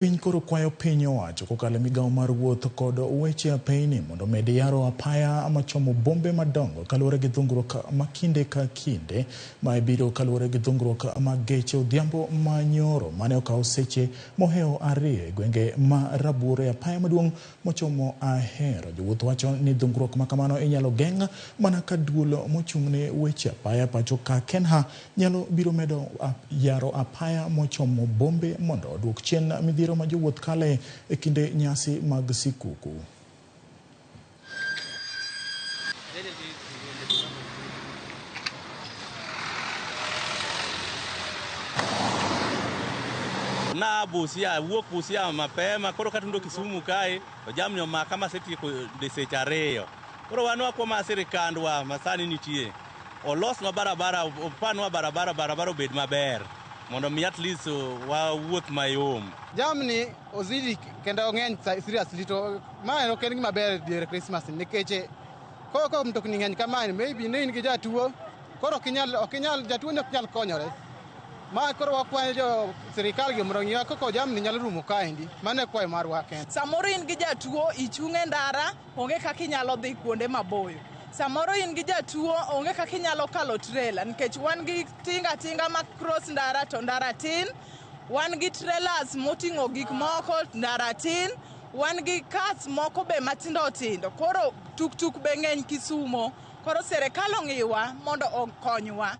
Piny koro kwayo piny owacho kokalo migawo mar wuoth kod weche apeyni mondo med yaro apaya machomo bombe madongo kaluwore gi dhungruok ma kinde ka kinde ma ibiro kaluwore gi dhungruok mag geche odhiambo manyoro mane okawo seche moheo 2 e gwenge ma Rabuore apaya maduong' mochomo Ahero. Jowuoth wacho ni dhungruok ma kamano inyalo geng' mana ka duol mochung'ne weche apaya pacho ka Kenha nyalo biro medo yaro apaya mochomo bombe mondo oduok chien midhiero ma jowuoth kale e kinde nyasi mag sikuku. Na Busia wuok Busia mapema koro katundo Kisumu kae to jamni omaka masetieko seche 2. Koro wan wakuom sirikandwa masani nitie olosnwa barabara, opanwa barabara obed maber mondo mi at least wawuoth mayom. Jamni ozidi kendo ng'eny seriously to mae ok en gima ber diere Christmas nikech koko mtokni ng'eny kamae maybe ne in gi jatuo koro ok inyal jatuo ok nyal konyore. Ma koro wakwayo jo sirikal gi mondo ng'iwa koko jamni nyalo rumo kaendi. Mano e kwayo marwa kende. Samoro in gi jatuo ichung'e ndara onge kaka inyalo dhi kuonde maboyo. Samoro in gi jatuo onge kaka inyalo kalo trailer nikech wan gi tinga ma cross ndara to ndara tin, wan gi trailers moting'o gik moko ndara tin, wan gi cars moko be matindo tindo. Koro tuk be ng'eny Kisumo. Koro sirikal ong'iwa mondo okonywa.